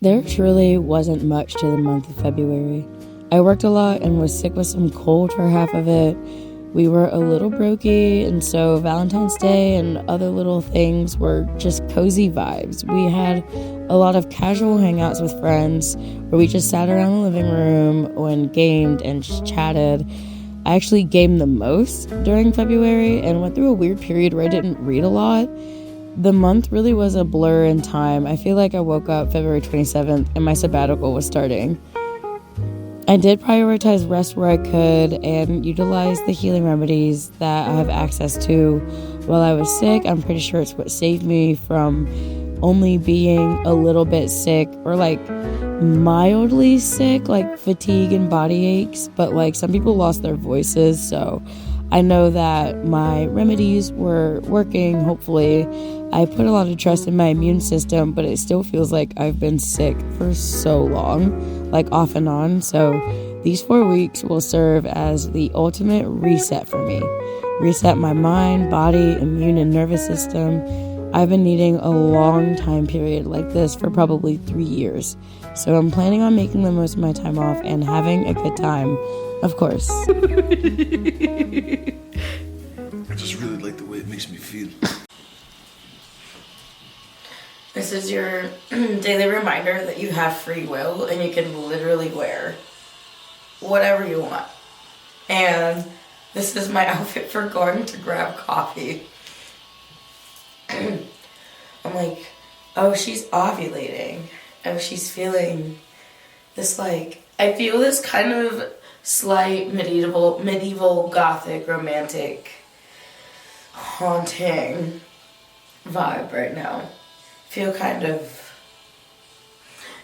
There truly wasn't much to the month of February. I worked a lot and was sick with some cold for half of it. We were a little brokey, and so Valentine's Day and other little things were just cozy vibes. We had a lot of casual hangouts with friends where we just sat around the living room and gamed and just chatted. I actually gamed the most during February and went through a weird period where I didn't read a lot. The month really was a blur in time. I feel like I woke up February 27th and my sabbatical was starting. I did prioritize rest where I could and utilize the healing remedies that I have access to while I was sick. I'm pretty sure it's what saved me from only being a little bit sick or like mildly sick, like fatigue and body aches, but like some people lost their voices, so I know that my remedies were working, hopefully. I put a lot of trust in my immune system, but it still feels like I've been sick for so long, like off and on. So these 4 weeks will serve as the ultimate reset for me. Reset my mind, body, immune, and nervous system. I've been needing a long time period like this for probably 3 years. So I'm planning on making the most of my time off and having a good time, of course. I just really like the way it makes me feel. This is your daily reminder that you have free will and you can literally wear whatever you want. And this is my outfit for going to grab coffee. I'm like, oh, she's ovulating. Oh, she's feeling this, like, I feel this kind of slight medieval gothic romantic haunting vibe right now. Feel kind of,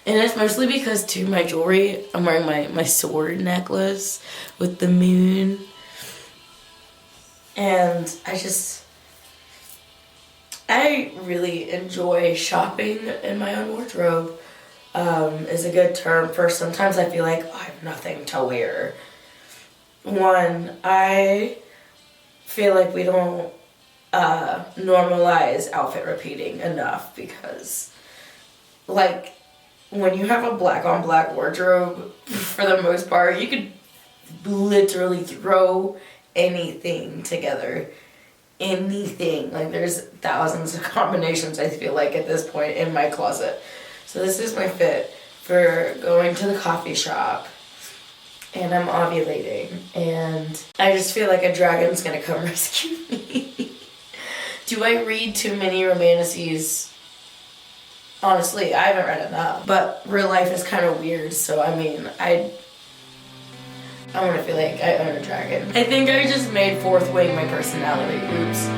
and it's mostly because too my jewelry, I'm wearing my sword necklace with the moon, and I really enjoy shopping in my own wardrobe. Is a good term for sometimes I feel like, oh, I have nothing to wear. One, I feel like we don't normalize outfit repeating enough because, like, when you have a black on black wardrobe, for the most part, you could literally throw anything together. Anything. Like, there's thousands of combinations, I feel like, at this point in my closet. So this is my fit for going to the coffee shop, and I'm ovulating, and I just feel like a dragon's gonna come rescue me. Do I read too many romantices? Honestly, I haven't read enough, but real life is kind of weird, so I mean, I want to feel like I own a dragon. I think I just made fourth wing my personality. Oops.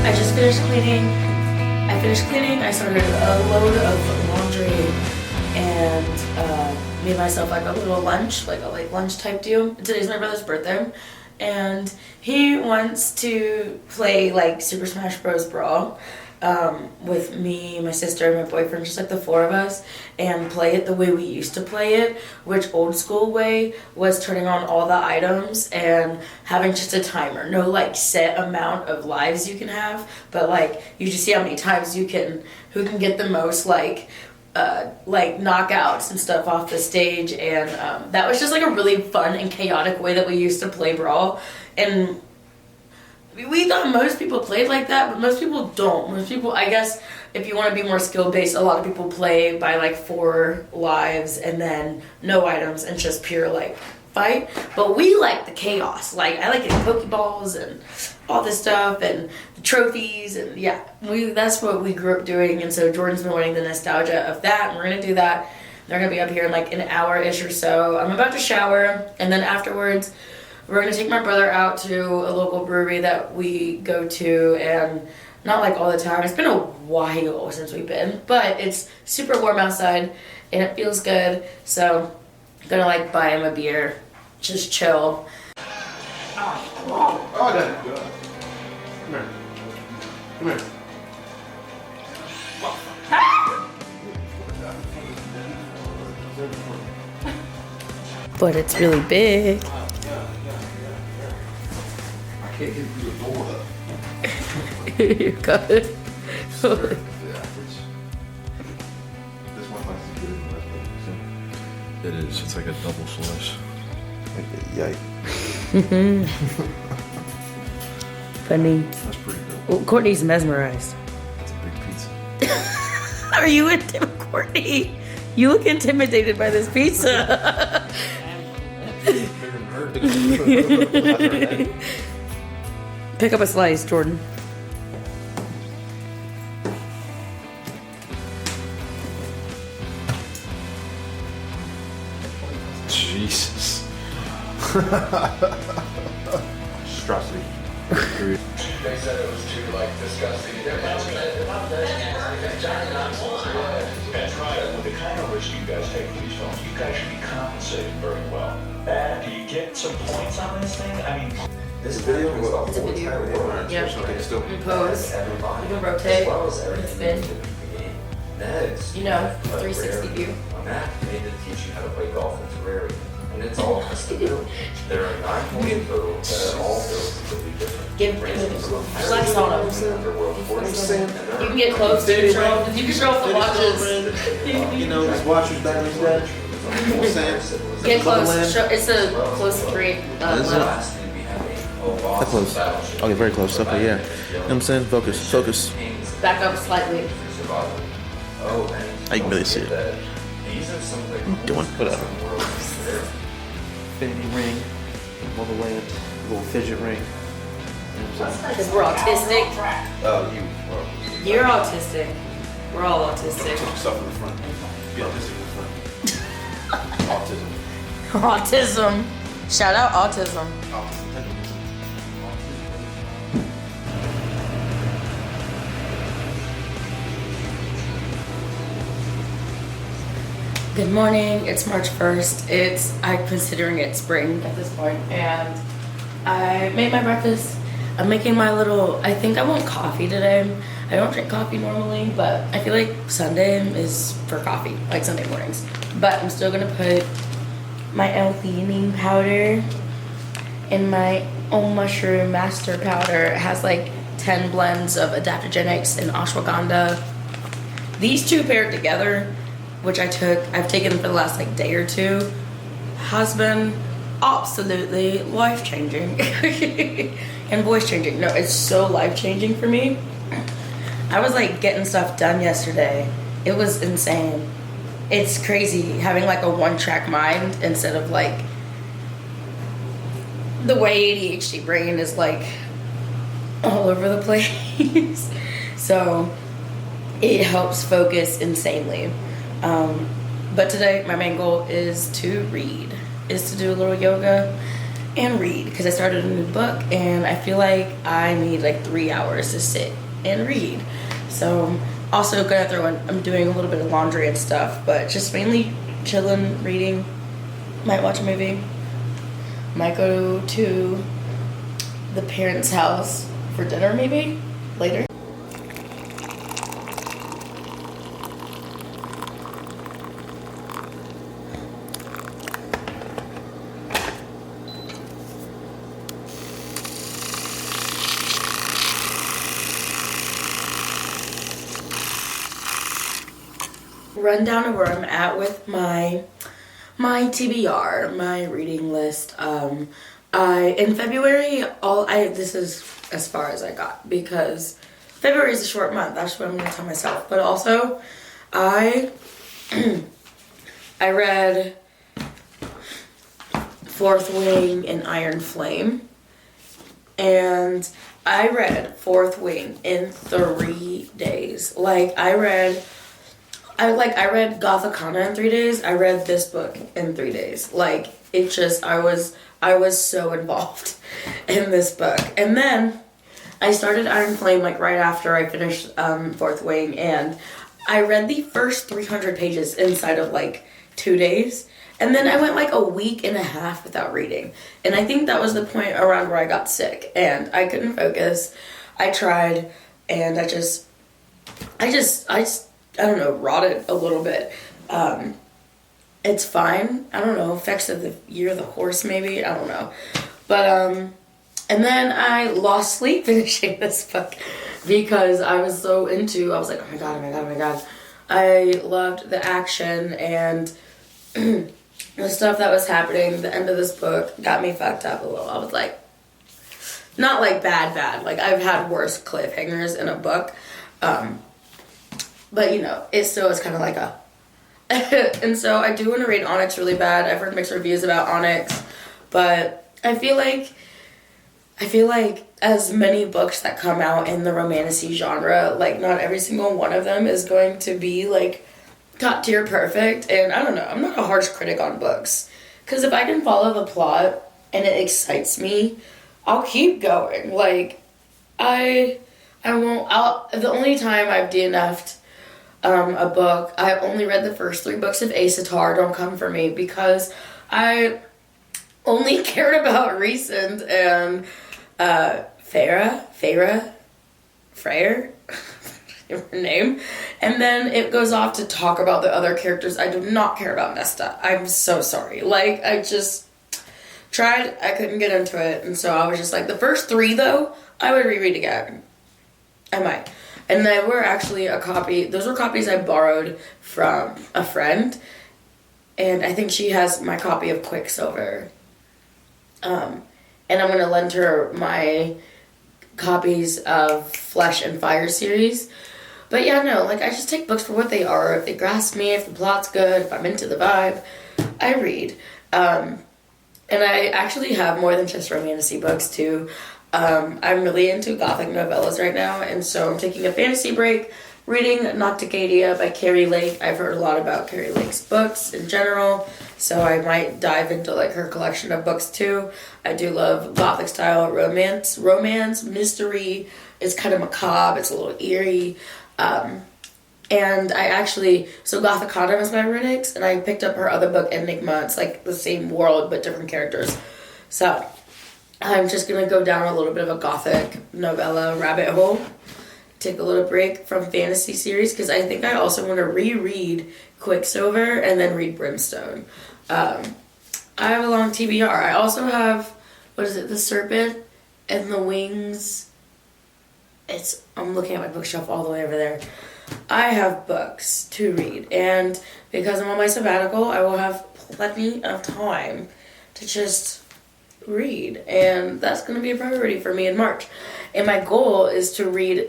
I just finished cleaning. I started a load of laundry and made myself like a little lunch, like a late lunch type deal. Today's my brother's birthday, and he wants to play like Super Smash Bros. Brawl with me, my sister, and my boyfriend, just like the four of us, and play it the way we used to play it, which old school way was turning on all the items and having just a timer. No like set amount of lives you can have, but like you just see how many times who can get the most like knockouts and stuff off the stage, and that was just like a really fun and chaotic way that we used to play Brawl. And we thought most people played like that, but most people don't. Most people, I guess, if you want to be more skill-based, a lot of people play by like 4 lives and then no items and just pure like fight, but we like the chaos. Like, I like getting Pokeballs and all this stuff and the trophies, and yeah, that's what we grew up doing. And so Jordan's been wanting the nostalgia of that, and we're gonna do that. They're gonna be up here in like an hour-ish or so. I'm about to shower, and then afterwards we're gonna take my brother out to a local brewery that we go to, and not like all the time. It's been a while since we've been, but it's super warm outside and it feels good. So I'm gonna like buy him a beer, just chill. Oh, that's good. Come here. Come here. But it's really big. I can't get through the door though. You got it. Yeah, this one might be good. It is. It's like a double slice. Yikes. Funny. That's pretty good. Well, Courtney's mesmerized. It's a big pizza. Are you intimidated, Courtney? You look intimidated by this pizza. Pick up a slice, Jordan. Jesus. Stressy. They said it was too disgusting. That's right. With the kind of risk you guys take with these films, you guys should be compensated very well. Do you get some points on this thing? I mean, This video was It's a video. Yeah. Still. You pose. You can rotate. You can spin. Next, You know, 360 view. on that, they need to teach you how to play golf in Terraria. And it's all custom built. There are 9 holes in total that are all built completely different. Give flex on them. Underworld forts, and there You can get close. You can show off the watches. You know, these watchers back in the day. Get close. It's a close 3. last thing we have a That close. Okay, very close. Okay, yeah. You know what I'm saying? Focus, focus. Back up slightly. survival. Oh, and I can really see it. these are some of the Doing whatever. Infinity ring, all the way up, little fidget ring. Because we're autistic. Oh, You're autistic. We're all autistic. Stuff in the front. Be autistic in the front. Autism. Autism. Shout out autism. Good morning. It's March 1st. I'm considering it spring at this point, and I made my breakfast. I'm making my I think I want coffee today. I don't drink coffee normally, but I feel like Sunday is for coffee, like Sunday mornings. But I'm still gonna put my L-theanine powder in my own mushroom master powder. It has like 10 blends of adaptogenics and ashwagandha. These two paired together, which I've taken them for the last like day or two, has been absolutely life-changing and voice-changing. No, it's so life-changing for me. I was like getting stuff done yesterday. It was insane. It's crazy having like a one-track mind instead of like the way ADHD brain is like all over the place. So it helps focus insanely. But today my main goal is to do a little yoga and read, because I started a new book and I feel like I need like 3 hours to sit and read. So also gonna throw in, I'm doing a little bit of laundry and stuff, but just mainly chilling, reading, might watch a movie, might go to the parents' house for dinner maybe later. Run down to where I'm at with my TBR, my reading list. In February, this is as far as I got, because February is a short month. That's what I'm gonna tell myself. But also, I read Fourth Wing and Iron Flame. And I read Fourth Wing in 3 days. Like, I read Gothicana in 3 days. I read this book in 3 days. Like, it just, I was so involved in this book. And then I started Iron Flame like right after I finished Fourth Wing, and I read the first 300 pages inside of like 2 days. And then I went like a week and a half without reading. And I think that was the point around where I got sick and I couldn't focus. I tried, and I don't know, rotted a little bit. It's fine. I don't know, effects of the year of the horse maybe, I don't know. But, and then I lost sleep finishing this book because I was so into, I was like, oh my god, oh my god, oh my god. I loved the action and the stuff that was happening. The end of this book got me fucked up a little. I was like, not like bad. Like, I've had worse cliffhangers in a book. But, you know, it still is kind of like a... And so I do want to read Onyx really bad. I've heard mixed reviews about Onyx. But I feel like as many books that come out in the romantasy genre, like, not every single one of them is going to be, like, top tier perfect. And I don't know, I'm not a harsh critic on books. Because if I can follow the plot and it excites me, I'll keep going. Like, the only time I've DNF'd a book, I only read the first 3 books of Asatar, Don't Come For Me, because I only cared about Recent and Freya, her name, and then it goes off to talk about the other characters. I do not care about Nesta. I'm so sorry. Like, I just tried, I couldn't get into it, and so I was just like, the first 3 though, I would reread again. I might. And they were actually those were copies I borrowed from a friend, and I think she has my copy of Quicksilver. And I'm going to lend her my copies of Flesh and Fire series. But yeah, no, like, I just take books for what they are. If they grasp me, if the plot's good, if I'm into the vibe, I read. And I actually have more than just romantasy books, too. I'm really into gothic novellas right now, and so I'm taking a fantasy break, reading Nocticadia by Carrie Lake. I've heard a lot about Carrie Lake's books in general, so I might dive into, like, her collection of books, too. I do love gothic style romance, mystery. It's kind of macabre, it's a little eerie. And I actually, so Gothicana was my Rhynyx, and I picked up her other book, Enigma. It's like the same world, but different characters. So I'm just going to go down a little bit of a gothic novella rabbit hole. Take a little break from fantasy series, because I think I also want to reread Quicksilver and then read Brimstone. I have a long TBR. I also have, The Serpent and the Wings. I'm looking at my bookshelf all the way over there. I have books to read, and because I'm on my sabbatical, I will have plenty of time to just read, and that's going to be a priority for me in March. And my goal is to read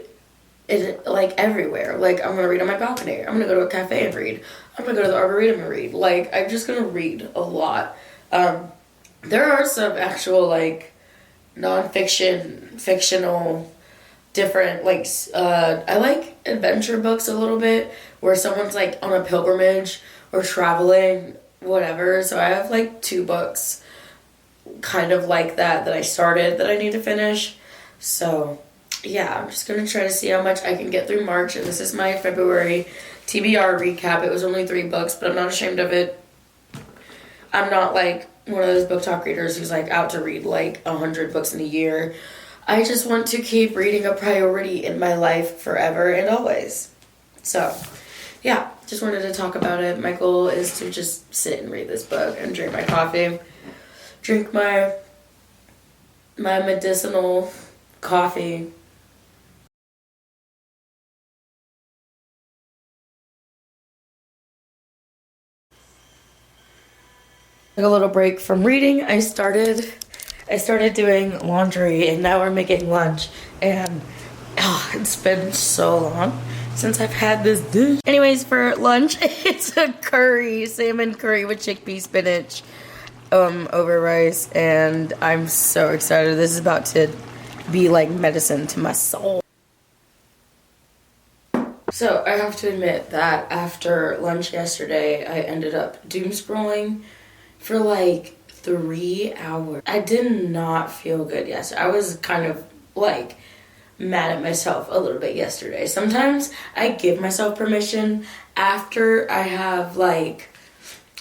it, like, everywhere. Like, I'm going to read on my balcony. I'm going to go to a cafe and read. I'm going to go to the Arboretum and read. Like, I'm just going to read a lot. There are some actual, like, non-fiction, fictional, different, like, I like adventure books a little bit, where someone's, like, on a pilgrimage or traveling, whatever. So I have, like, 2 books kind of like that I started that I need to finish. So yeah, I'm just gonna try to see how much I can get through March, and this is my February TBR recap. It was only 3 books, but I'm not ashamed of it. I'm not like one of those book talk readers who's like out to read like 100 books in a year. I just want to keep reading a priority in my life forever and always. So yeah, just wanted to talk about it. My goal is to just sit and read this book and drink my coffee. Drink my medicinal coffee. Took a little break from reading. I started doing laundry, and now we're making lunch, and it's been so long since I've had this dish. Anyways, for lunch, it's a salmon curry with chickpea spinach. over rice, and I'm so excited. This is about to be like medicine to my soul. So I have to admit that after lunch yesterday, I ended up doom scrolling for like 3 hours. I did not feel good yesterday. I was kind of like mad at myself a little bit yesterday. Sometimes I give myself permission after I have like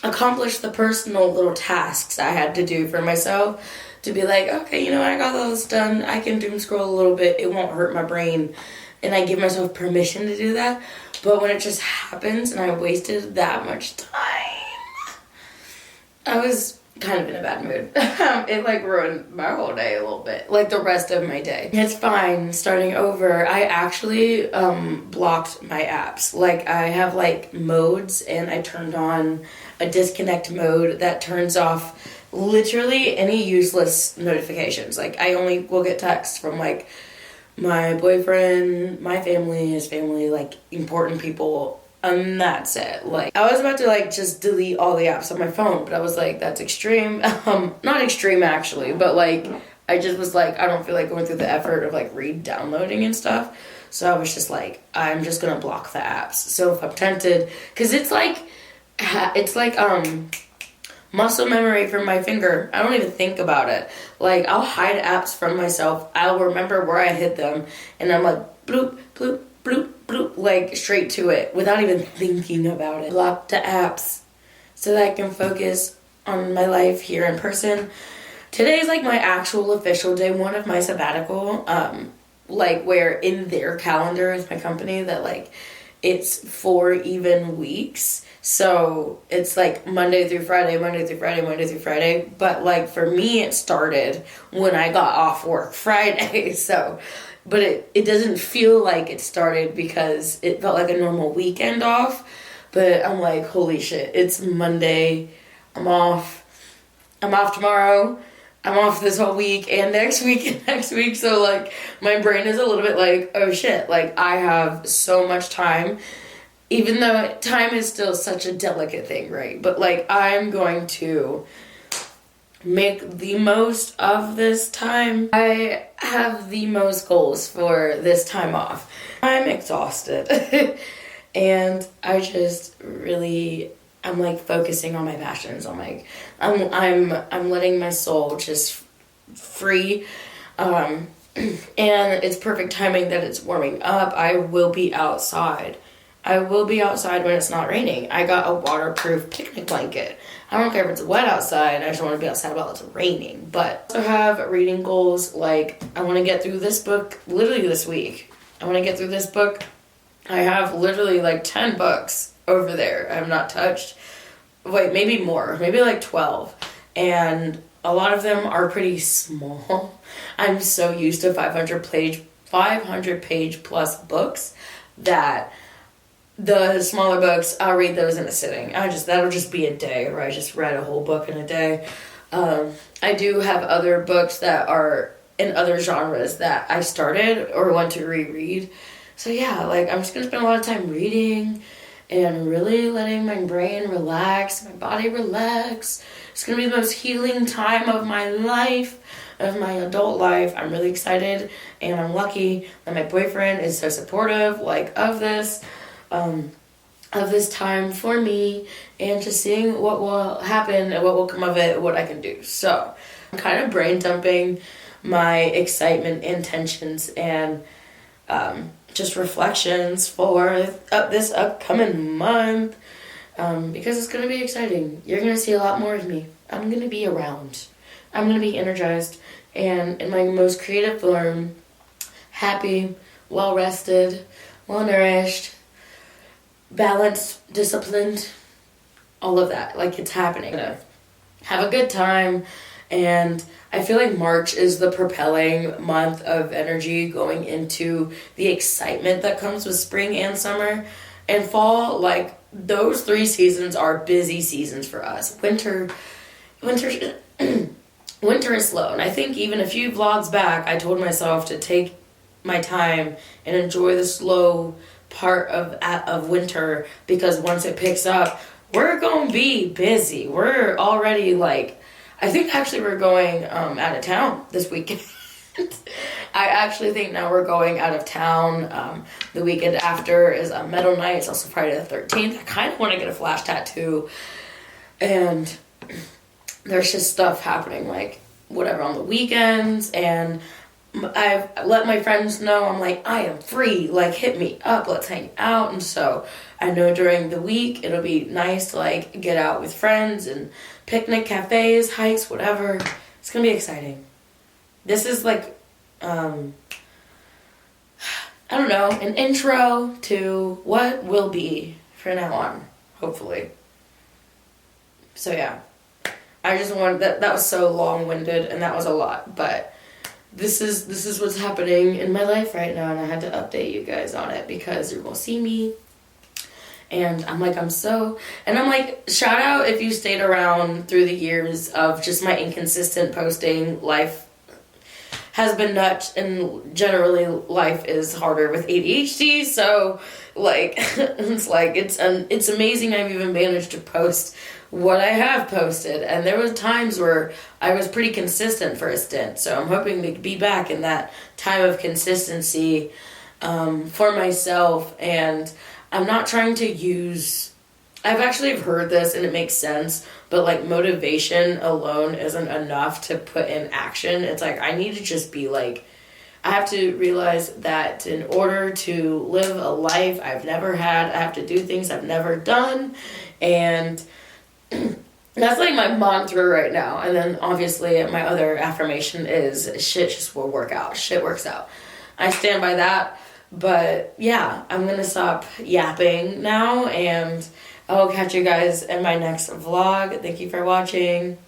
accomplished the personal little tasks I had to do for myself to be like, okay, you know what, I got all this done. I can doom scroll a little bit. It won't hurt my brain. And I give myself permission to do that. But when it just happens and I wasted that much time, I was kind of in a bad mood. It like ruined my whole day a little bit, like the rest of my day. It's fine, starting over. I actually blocked my apps. Like I have like modes, and I turned on a disconnect mode that turns off literally any useless notifications. Like I only will get texts from like my boyfriend, my family, his family, like important people, and that's it. Like I was about to like just delete all the apps on my phone, but I was like, that's extreme. Not extreme actually, but like I just was like, I don't feel like going through the effort of like re-downloading and stuff. So I was just like, I'm just gonna block the apps. So if I'm tempted, because it's like muscle memory from my finger. I don't even think about it. Like, I'll hide apps from myself. I'll remember where I hid them. And I'm like, bloop, bloop, bloop, bloop, like, straight to it without even thinking about it. Block the apps so that I can focus on my life here in person. Today's, like, my actual official day one of my sabbatical. Like, where in their calendar with my company that, like, it's 4 even weeks. So it's like Monday through Friday, Monday through Friday, Monday through Friday. But like for me, it started when I got off work Friday. So, but it doesn't feel like it started because it felt like a normal weekend off. But I'm like, holy shit, it's Monday. I'm off tomorrow. I'm off this whole week and next week and next week. So like my brain is a little bit like, oh shit, like I have so much time. Even though time is still such a delicate thing, right? But, like, I'm going to make the most of this time. I have the most goals for this time off. I'm exhausted. And I just really, I'm, like, focusing on my passions. I'm, like, I'm letting my soul just free. And it's perfect timing that it's warming up. I will be outside. I will be outside when it's not raining. I got a waterproof picnic blanket. I don't care if it's wet outside. I just want to be outside while it's raining. But I have reading goals. Like, I want to get through this book literally this week. I want to get through this book. I have literally like 10 books over there I have not touched. Wait, maybe more. Maybe like 12. And a lot of them are pretty small. I'm so used to 500 page plus books that the smaller books, I'll read those in a sitting. That'll just be a day where I just read a whole book in a day. I do have other books that are in other genres that I started or want to reread. So yeah, like I'm just gonna spend a lot of time reading and really letting my brain relax, my body relax. It's gonna be the most healing time of my life, of my adult life. I'm really excited and I'm lucky that my boyfriend is so supportive, like, of this time for me and just seeing what will happen and what will come of it, what I can do. So I'm kind of brain dumping my excitement and tensions and just reflections for this upcoming month because it's going to be exciting. You're going to see a lot more of me. I'm going to be around. I'm going to be energized and in my most creative form, happy, well-rested, well-nourished, balanced, disciplined, all of that. Like, it's happening. I'm gonna have a good time, and I feel like March is the propelling month of energy going into the excitement that comes with spring and summer and fall. Like, those 3 seasons are busy seasons for us. Winter is slow, and I think even a few vlogs back, I told myself to take my time and enjoy the slow part of winter because once it picks up, we're gonna be busy. We're already like I think actually we're going out of town this weekend. I actually think now we're going out of town. The weekend after is a metal night. It's also Friday the 13th. I kind of want to get a flash tattoo. And there's just stuff happening, like, whatever, on the weekends. And I've let my friends know, I'm like, I am free. Like, hit me up. Let's hang out. And so I know during the week it'll be nice to, like, get out with friends and picnic, cafes, hikes, whatever. It's going to be exciting. This is like, I don't know, an intro to what will be from now on, hopefully. So yeah, I just wanted, that was so long-winded and that was a lot, but this is what's happening in my life right now, and I had to update you guys on it because you're gonna see me. And I'm like, shout out if you stayed around through the years of just my inconsistent posting. Life has been nuts, and generally life is harder with ADHD, so like it's amazing I've even managed to post what I have posted, and there was times where I was pretty consistent for a stint, so I'm hoping to be back in that time of consistency for myself. And I'm not trying to use, I've actually heard this and it makes sense, but like motivation alone isn't enough to put in action. It's like I need to just be like, I have to realize that in order to live a life I've never had, I have to do things I've never done. And that's like my mantra right now. And then obviously my other affirmation is shit just will work out. Shit works out. I stand by that. But yeah, I'm going to stop yapping now, and I will catch you guys in my next vlog. Thank you for watching.